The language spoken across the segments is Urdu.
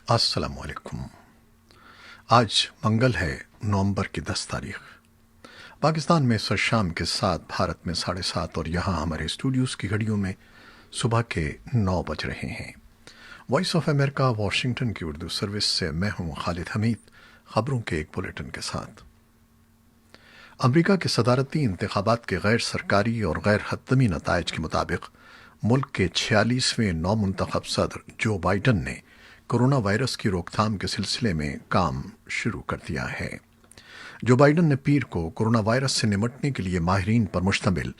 السلام علیکم۔ آج منگل ہے، نومبر کی 10 تاریخ۔ پاکستان میں اس وقت شام کے 7، بھارت میں 7:30 اور یہاں ہمارے اسٹوڈیوز کی گھڑیوں میں صبح کے 9 بج رہے ہیں۔ وائس آف امریکہ واشنگٹن کی اردو سروس سے میں ہوں خالد حمید، خبروں کے ایک بلیٹن کے ساتھ۔ امریکہ کے صدارتی انتخابات کے غیر سرکاری اور غیر حتمی نتائج کے مطابق ملک کے 46ویں نو منتخب صدر جو بائیڈن نے کورونا وائرس کی روک تھام کے سلسلے میں کام شروع کر دیا ہے۔ جو بائیڈن نے پیر کو کورونا وائرس سے نمٹنے کے لیے ماہرین پر مشتمل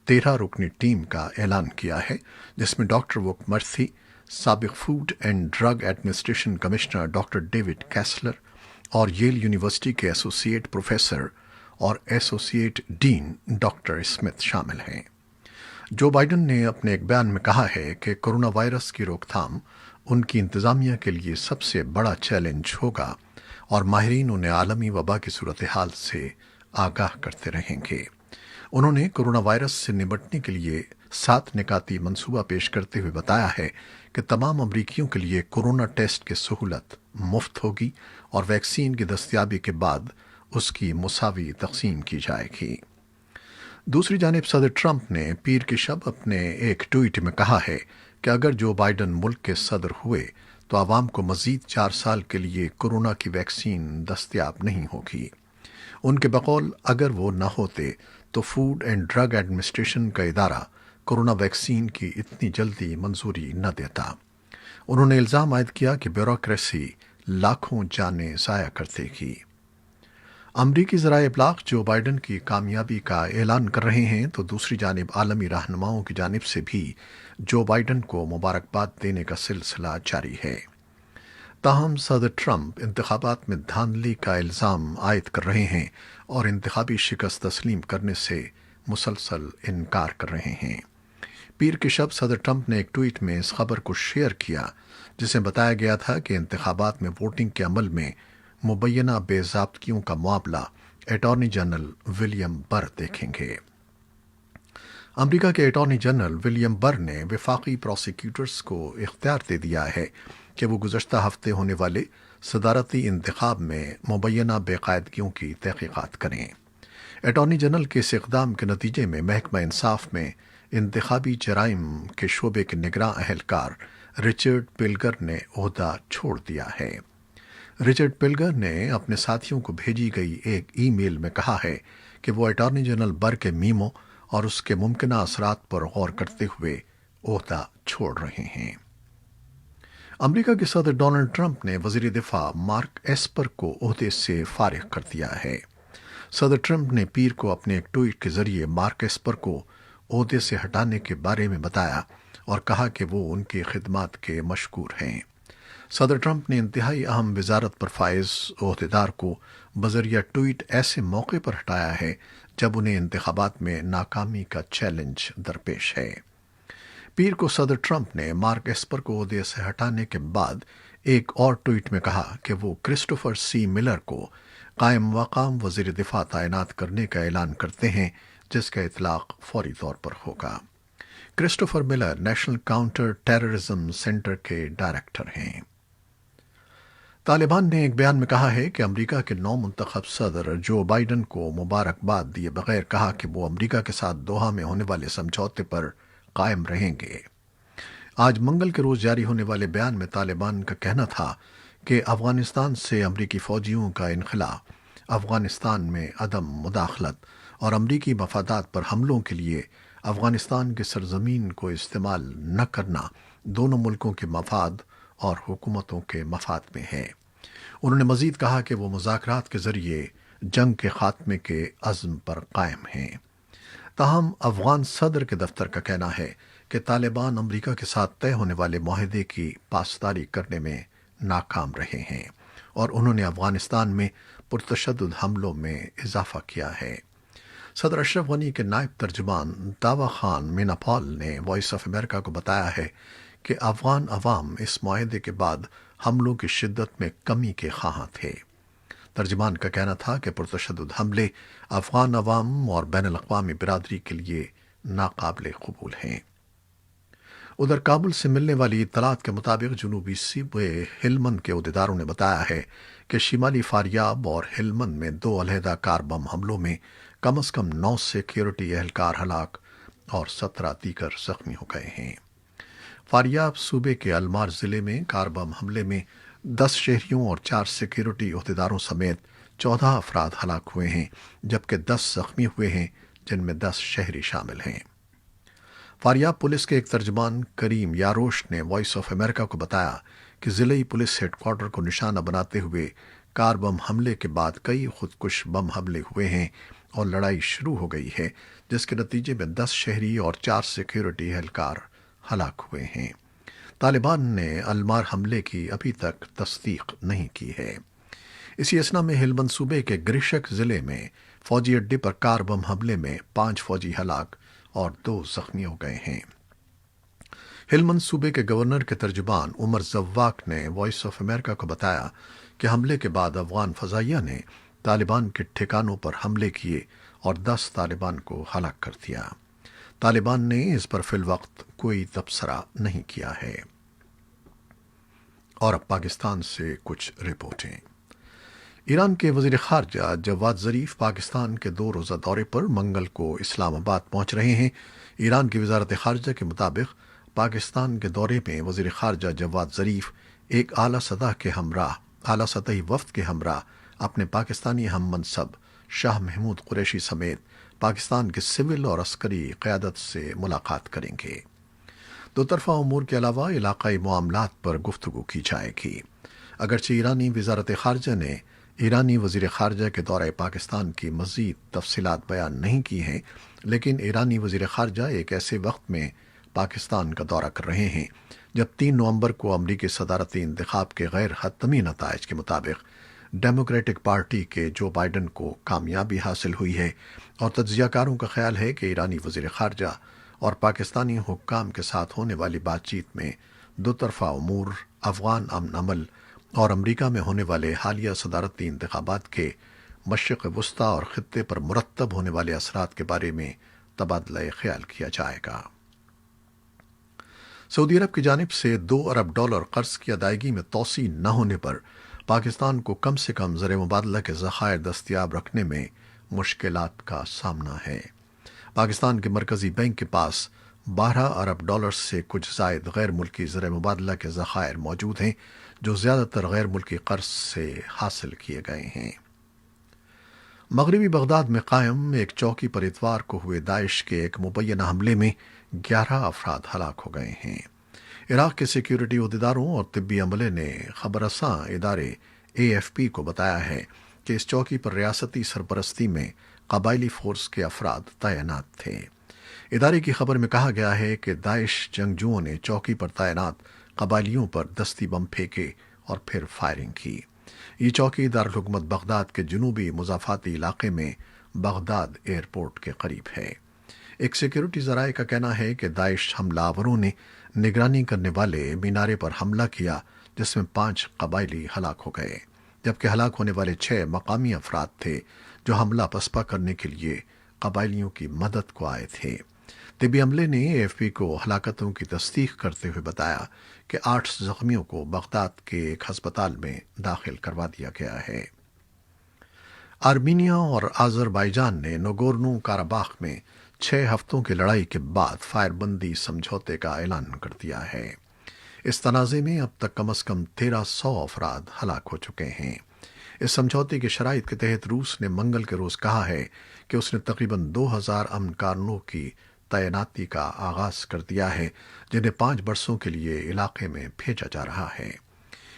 13 رکنی ٹیم کا اعلان کیا ہے، جس میں ڈاکٹر وک مرتھی، سابق food and drug administration commissioner doctor David Kessler اور ییل یونیورسٹی کے ایسوسی ایٹ پروفیسر اور ایسوسی ایٹ ڈین ڈاکٹر اسمتھ شامل ہیں۔ جو بائیڈن نے اپنے ایک بیان میں کہا ہے کہ کورونا وائرس کی روک تھام ان کی انتظامیہ کے لیے سب سے بڑا چیلنج ہوگا اور ماہرین انہیں عالمی وبا کی صورتحال سے آگاہ کرتے رہیں گے۔ انہوں نے کورونا وائرس سے نمٹنے کے لیے 7 نکاتی منصوبہ پیش کرتے ہوئے بتایا ہے کہ تمام امریکیوں کے لیے کورونا ٹیسٹ کی سہولت مفت ہوگی اور ویکسین کی دستیابی کے بعد اس کی مساوی تقسیم کی جائے گی۔ دوسری جانب صدر ٹرمپ نے پیر کی شب اپنے ایک ٹویٹ میں کہا ہے کہ اگر جو بائیڈن ملک کے صدر ہوئے تو عوام کو مزید 4 سال کے لیے کورونا کی ویکسین دستیاب نہیں ہوگی۔ ان کے بقول اگر وہ نہ ہوتے تو فوڈ اینڈ ڈرگ ایڈمنسٹریشن کا ادارہ کورونا ویکسین کی اتنی جلدی منظوری نہ دیتا۔ انہوں نے الزام عائد کیا کہ بیوروکریسی لاکھوں جانیں ضائع کرتے گی۔ امریکی ذرائع ابلاغ جو بائیڈن کی کامیابی کا اعلان کر رہے ہیں تو دوسری جانب عالمی رہنماؤں کی جانب سے بھی جو بائیڈن کو مبارکباد دینے کا سلسلہ جاری ہے۔ تاہم صدر ٹرمپ انتخابات میں دھاندلی کا الزام عائد کر رہے ہیں اور انتخابی شکست تسلیم کرنے سے مسلسل انکار کر رہے ہیں۔ پیر کی شب صدر ٹرمپ نے ایک ٹویٹ میں اس خبر کو شیئر کیا جسے بتایا گیا تھا کہ انتخابات میں ووٹنگ کے عمل میں مبینہ بے ضابطگیوں کا معاملہ اٹارنی جنرل ولیم بر دیکھیں گے۔ امریکہ کے اٹارنی جنرل ولیم بر نے وفاقی پروسیکیوٹرز کو اختیار دے دیا ہے کہ وہ گزشتہ ہفتے ہونے والے صدارتی انتخاب میں مبینہ بے قاعدگیوں کی تحقیقات کریں۔ اٹارنی جنرل کے اس اقدام کے نتیجے میں محکمہ انصاف میں انتخابی جرائم کے شعبے کے نگراں اہلکار رچرڈ پلگر نے عہدہ چھوڑ دیا ہے۔ رچرڈ پلگر نے اپنے ساتھیوں کو بھیجی گئی ایک ای میل میں کہا ہے کہ وہ اٹارنی جنرل بر کے میمو اور اس کے ممکنہ اثرات پر غور کرتے ہوئے عہدہ چھوڑ رہے ہیں۔ امریکہ کے صدر ڈونلڈ ٹرمپ نے وزیر دفاع مارک ایسپر کو عہدے سے فارغ کر دیا ہے۔ صدر ٹرمپ نے پیر کو اپنے ایک ٹویٹ کے ذریعے مارک ایسپر کو عہدے سے ہٹانے کے بارے میں بتایا اور کہا کہ وہ ان کی خدمات کے مشکور ہیں۔ صدر ٹرمپ نے انتہائی اہم وزارت پر فائز عہدیدار کو بذریعہ ٹویٹ ایسے موقع پر ہٹایا ہے جب انہیں انتخابات میں ناکامی کا چیلنج درپیش ہے۔ پیر کو صدر ٹرمپ نے مارک ایسپر کو عہدے سے ہٹانے کے بعد ایک اور ٹویٹ میں کہا کہ وہ کرسٹوفر سی ملر کو قائم مقام وزیر دفاع تعینات کرنے کا اعلان کرتے ہیں، جس کا اطلاق فوری طور پر ہوگا۔ Christopher Miller national counter terrorism centre کے ڈائریکٹر ہیں۔ طالبان نے ایک بیان میں کہا ہے کہ امریکہ کے نو منتخب صدر جو بائیڈن کو مبارکباد دیے بغیر کہا کہ وہ امریکہ کے ساتھ دوحہ میں ہونے والے سمجھوتے پر قائم رہیں گے۔ آج منگل کے روز جاری ہونے والے بیان میں طالبان کا کہنا تھا کہ افغانستان سے امریکی فوجیوں کا انخلاء، افغانستان میں عدم مداخلت اور امریکی مفادات پر حملوں کے لیے افغانستان کی سرزمین کو استعمال نہ کرنا دونوں ملکوں کے مفاد اور حکومتوں کے مفاد میں ہے۔ انہوں نے مزید کہا کہ وہ مذاکرات کے ذریعے جنگ کے خاتمے کے عزم پر قائم ہیں۔ تاہم افغان صدر کے دفتر کا کہنا ہے کہ طالبان امریکہ کے ساتھ طے ہونے والے معاہدے کی پاسداری کرنے میں ناکام رہے ہیں اور انہوں نے افغانستان میں پرتشدد حملوں میں اضافہ کیا ہے۔ صدر اشرف غنی کے نائب ترجمان داوا خان میناپال نے وائس آف امریکہ کو بتایا ہے کہ افغان عوام اس معاہدے کے بعد حملوں کی شدت میں کمی کے خواہاں تھے۔ ترجمان کا کہنا تھا کہ پرتشدد حملے افغان عوام اور بین الاقوامی برادری کے لیے ناقابل قبول ہیں۔ ادھر کابل سے ملنے والی اطلاعات کے مطابق جنوبی صوبے ہلمند کے عہدیداروں نے بتایا ہے کہ شمالی فاریاب اور ہلمند میں 2 علیحدہ کار بم حملوں میں کم از کم 9 سیکیورٹی اہلکار ہلاک اور 17 دیگر زخمی ہو گئے ہیں۔ فاریاب صوبے کے المار ضلع میں کار بم حملے میں 10 شہریوں اور 4 سیکیورٹی عہدیداروں سمیت 14 افراد ہلاک ہوئے ہیں، جبکہ 10 زخمی ہوئے ہیں، جن میں 10 شہری شامل ہیں۔ فاریاب پولیس کے ایک ترجمان کریم یاروش نے وائس آف امریکہ کو بتایا کہ ضلعی پولیس ہیڈ کوارٹر کو نشانہ بناتے ہوئے کار بم حملے کے بعد کئی خودکش بم حملے ہوئے ہیں اور لڑائی شروع ہو گئی ہے، جس کے نتیجے میں 10 شہری اور 4 سیکیورٹی اہلکار ہلاک ہوئے ہیں۔ طالبان نے المار حملے کی ابھی تک تصدیق نہیں کی ہے۔ اسی اثنا میں ہلمند صوبے کے گریشک ضلع میں فوجی اڈے پر کار بم حملے میں 5 فوجی ہلاک اور 2 زخمی ہو گئے ہیں۔ ہلمند صوبے کے گورنر کے ترجمان عمر زواق نے وائس آف امریکہ کو بتایا کہ حملے کے بعد افغان فضائیہ نے طالبان کے ٹھکانوں پر حملے کیے اور 10 طالبان کو ہلاک کر دیا۔ طالبان نے اس پر فی الوقت کوئی تبصرہ نہیں کیا ہے۔ اور اب پاکستان سے کچھ رپورٹیں۔ ایران کے وزیر خارجہ جواد ظریف پاکستان کے 2 روزہ دورے پر منگل کو اسلام آباد پہنچ رہے ہیں۔ ایران کی وزارت خارجہ کے مطابق پاکستان کے دورے میں وزیر خارجہ جواد ظریف ایک اعلیٰ سطحی وفد کے ہمراہ اپنے پاکستانی ہم منصب شاہ محمود قریشی سمیت پاکستان کے سول اور عسکری قیادت سے ملاقات کریں گے۔ دو طرفہ امور کے علاوہ علاقائی معاملات پر گفتگو کی جائے گی۔ اگرچہ ایرانی وزارت خارجہ نے ایرانی وزیر خارجہ کے دورہ پاکستان کی مزید تفصیلات بیان نہیں کی ہیں، لیکن ایرانی وزیر خارجہ ایک ایسے وقت میں پاکستان کا دورہ کر رہے ہیں جب 3 نومبر کو امریکی صدارتی انتخاب کے غیر حتمی نتائج کے مطابق ڈیموکریٹک پارٹی کے جو بائیڈن کو کامیابی حاصل ہوئی ہے، اور تجزیہ کاروں کا خیال ہے کہ ایرانی وزیر خارجہ اور پاکستانی حکام کے ساتھ ہونے والی بات چیت میں دو طرفہ امور، افغان امن عمل اور امریکہ میں ہونے والے حالیہ صدارتی انتخابات کے مشرق وسطی اور خطے پر مرتب ہونے والے اثرات کے بارے میں تبادلہ خیال کیا جائے گا۔ سعودی عرب کی جانب سے $2 ارب قرض کی ادائیگی میں توسیع نہ ہونے پر پاکستان کو کم سے کم زر مبادلہ کے ذخائر دستیاب رکھنے میں مشکلات کا سامنا ہے۔ پاکستان کے مرکزی بینک کے پاس $12 ارب سے کچھ زائد غیر ملکی زر مبادلہ کے ذخائر موجود ہیں، جو زیادہ تر غیر ملکی قرض سے حاصل کیے گئے ہیں۔ مغربی بغداد میں قائم ایک چوکی پر اتوار کو ہوئے داعش کے ایک مبینہ حملے میں 11 افراد ہلاک ہو گئے ہیں۔ عراق کے سیکیورٹی عہدیداروں اور طبی عملے نے خبر رساں ادارے AFP کو بتایا ہے کہ اس چوکی پر ریاستی سرپرستی میں قبائلی فورس کے افراد تعینات تھے۔ ادارے کی خبر میں کہا گیا ہے کہ داعش جنگجوؤں نے چوکی پر تعینات قبائلیوں پر دستی بم پھینکے اور پھر فائرنگ کی۔ یہ چوکی دارالحکومت بغداد کے جنوبی مضافاتی علاقے میں بغداد ایئرپورٹ کے قریب ہے۔ ایک سیکیورٹی ذرائع کا کہنا ہے کہ داعش حملہ آوروں نے نگرانی کرنے والے مینارے پر حملہ کیا، جس میں 5 قبائلی ہلاک ہو گئے، جبکہ ہلاک ہونے والے 6 مقامی افراد تھے جو حملہ پسپا کرنے کے لیے قبائلیوں کی مدد کو آئے تھے۔ طبی عملے نے AFP کو ہلاکتوں کی تصدیق کرتے ہوئے بتایا کہ 8 زخمیوں کو بغداد کے ایک ہسپتال میں داخل کروا دیا گیا ہے۔ آرمینیا اور آذربائیجان نے نگورنو کاراباخ میں 6 ہفتوں کی لڑائی کے بعد فائر بندی سمجھوتے کا اعلان کر دیا ہے۔ اس تنازع میں اب تک کم از کم 1300 افراد ہلاک ہو چکے ہیں۔ اس سمجھوتے کی شرائط کے تحت روس نے منگل کے روز کہا ہے کہ اس نے تقریباً 2000 امن کارنوں کی تعیناتی کا آغاز کر دیا ہے، جنہیں 5 برسوں کے لیے علاقے میں بھیجا جا رہا ہے۔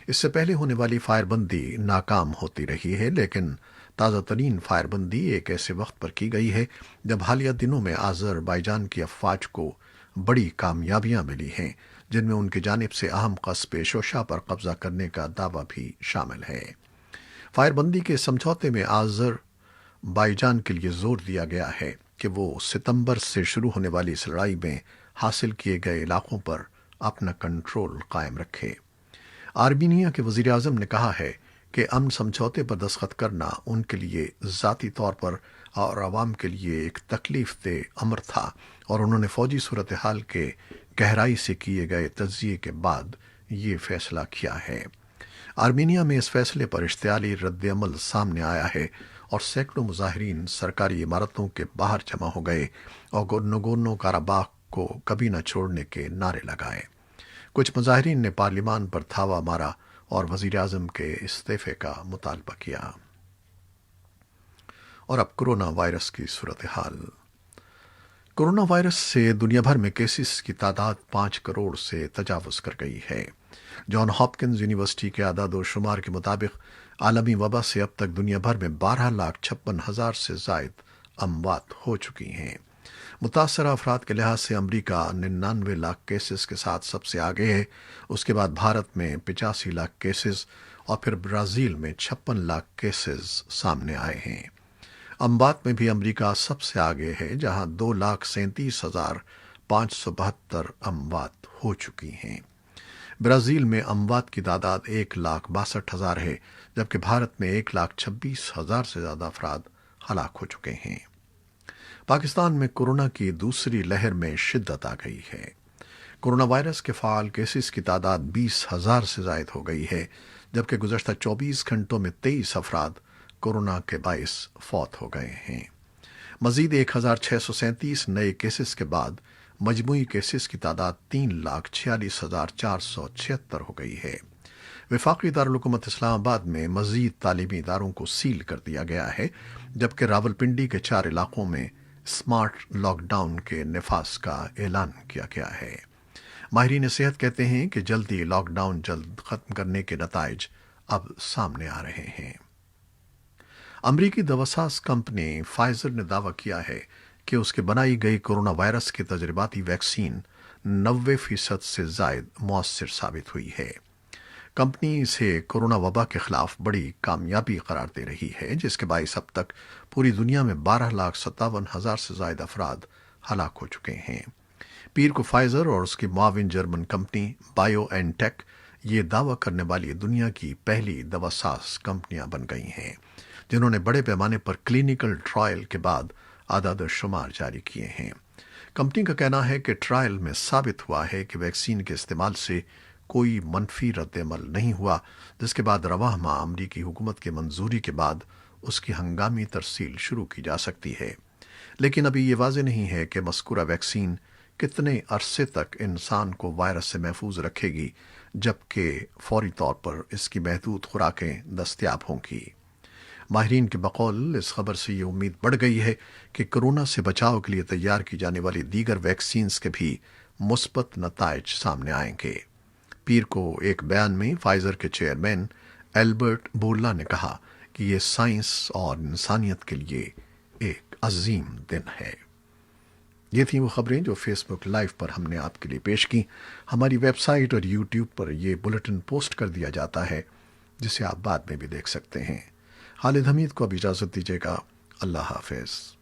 اس سے پہلے ہونے والی فائر بندی ناکام ہوتی رہی ہے، لیکن تازہ ترین فائر بندی ایک ایسے وقت پر کی گئی ہے جب حالیہ دنوں میں آذربائیجان کی افواج کو بڑی کامیابیاں ملی ہیں، جن میں ان کی جانب سے اہم قصبے شوشا پر قبضہ کرنے کا دعویٰ بھی شامل ہے۔ فائر بندی کے سمجھوتے میں آذربائیجان کے لیے زور دیا گیا ہے کہ وہ ستمبر سے شروع ہونے والی اس لڑائی میں حاصل کیے گئے علاقوں پر اپنا کنٹرول قائم رکھے۔ آرمینیا کے وزیر اعظم نے کہا ہے کہ امن سمجھوتے پر دستخط کرنا ان کے لیے ذاتی طور پر اور عوام کے لیے ایک تکلیف دہ امر تھا، اور انہوں نے فوجی صورتحال کے گہرائی سے کیے گئے تجزیے کے بعد یہ فیصلہ کیا ہے۔ آرمینیا میں اس فیصلے پر اشتعالی رد عمل سامنے آیا ہے اور سینکڑوں مظاہرین سرکاری عمارتوں کے باہر جمع ہو گئے اور نگورنو کاراباخ کو کبھی نہ چھوڑنے کے نعرے لگائے۔ کچھ مظاہرین نے پارلیمان پر دھاوا مارا اور وزیر اعظم کے استعفے کا مطالبہ کیا۔ اور اب کرونا وائرس کی صورتحال۔ کرونا وائرس سے دنیا بھر میں کیسز کی تعداد 5 کروڑ سے تجاوز کر گئی ہے۔ جان ہاپکنز یونیورسٹی کے اعداد و شمار کے مطابق عالمی وبا سے اب تک دنیا بھر میں 12,56,000 سے زائد اموات ہو چکی ہیں۔ متاثرہ افراد کے لحاظ سے امریکہ 99 لاکھ کیسز کے ساتھ سب سے آگے ہے، اس کے بعد بھارت میں 85 لاکھ کیسز اور پھر برازیل میں 56 لاکھ کیسز سامنے آئے ہیں۔ اموات میں بھی امریکہ سب سے آگے ہے، جہاں 2,37,572 اموات ہو چکی ہیں۔ برازیل میں اموات کی تعداد 1,62,000 ہے، جبکہ بھارت میں 1,26,000 سے زیادہ افراد ہلاک ہو چکے ہیں۔ پاکستان میں کورونا کی دوسری لہر میں شدت آ گئی ہے۔ کورونا وائرس کے فعال کیسز کی تعداد 20,000 سے زائد ہو گئی ہے، جبکہ گزشتہ 24 گھنٹوں میں 23 افراد کورونا کے باعث فوت ہو گئے ہیں۔ مزید 1,637 نئے کیسز کے بعد مجموعی کیسز کی تعداد 3,46,476 ہو گئی ہے۔ وفاقی دارالحکومت اسلام آباد میں مزید تعلیمی اداروں کو سیل کر دیا گیا ہے، جبکہ راولپنڈی کے 4 علاقوں میں اسمارٹ لاک ڈاؤن کے نفاذ کا اعلان کیا گیا ہے۔ ماہرین صحت کہتے ہیں کہ جلدی لاک ڈاؤن جلد ختم کرنے کے نتائج اب سامنے آ رہے ہیں۔ امریکی دواساز کمپنی فائزر نے دعویٰ کیا ہے کہ اس کے بنائی گئی کورونا وائرس کی تجرباتی ویکسین 90% سے زائد مؤثر ثابت ہوئی ہے۔ کمپنی اسے کورونا وبا کے خلاف بڑی کامیابی قرار دے رہی ہے، جس کے باعث اب تک پوری دنیا میں 12,57,000 سے زائد افراد ہلاک ہو چکے ہیں۔ پیر کو فائزر اور اس کی معاون جرمن کمپنی بائیو این ٹیک یہ دعویٰ کرنے والی دنیا کی پہلی دواساز کمپنیاں بن گئی ہیں، جنہوں نے بڑے پیمانے پر کلینکل ٹرائل کے بعد اعداد و شمار جاری کیے ہیں۔ کمپنی کا کہنا ہے کہ ٹرائل میں ثابت ہوا ہے کہ ویکسین کے استعمال سے کوئی منفی رد عمل نہیں ہوا، جس کے بعد رواں ماہ امریکی حکومت کی منظوری کے بعد اس کی ہنگامی ترسیل شروع کی جا سکتی ہے۔ لیکن ابھی یہ واضح نہیں ہے کہ مذکورہ ویکسین کتنے عرصے تک انسان کو وائرس سے محفوظ رکھے گی، جبکہ فوری طور پر اس کی محدود خوراکیں دستیاب ہوں گی۔ ماہرین کے بقول اس خبر سے یہ امید بڑھ گئی ہے کہ کورونا سے بچاؤ کے لیے تیار کی جانے والی دیگر ویکسینز کے بھی مثبت نتائج سامنے آئیں گے۔ پیر کو ایک بیان میں فائزر کے چیئرمین البرٹ بورلا نے کہا کہ یہ سائنس اور انسانیت کے لیے ایک عظیم دن ہے۔ یہ تھیں وہ خبریں جو فیس بک لائیو پر ہم نے آپ کے لیے پیش کی۔ ہماری ویب سائٹ اور یوٹیوب پر یہ بلیٹن پوسٹ کر دیا جاتا ہے، جسے آپ بعد میں بھی دیکھ سکتے ہیں۔ خالد حمید کو اب اجازت دیجیے گا۔ اللہ حافظ۔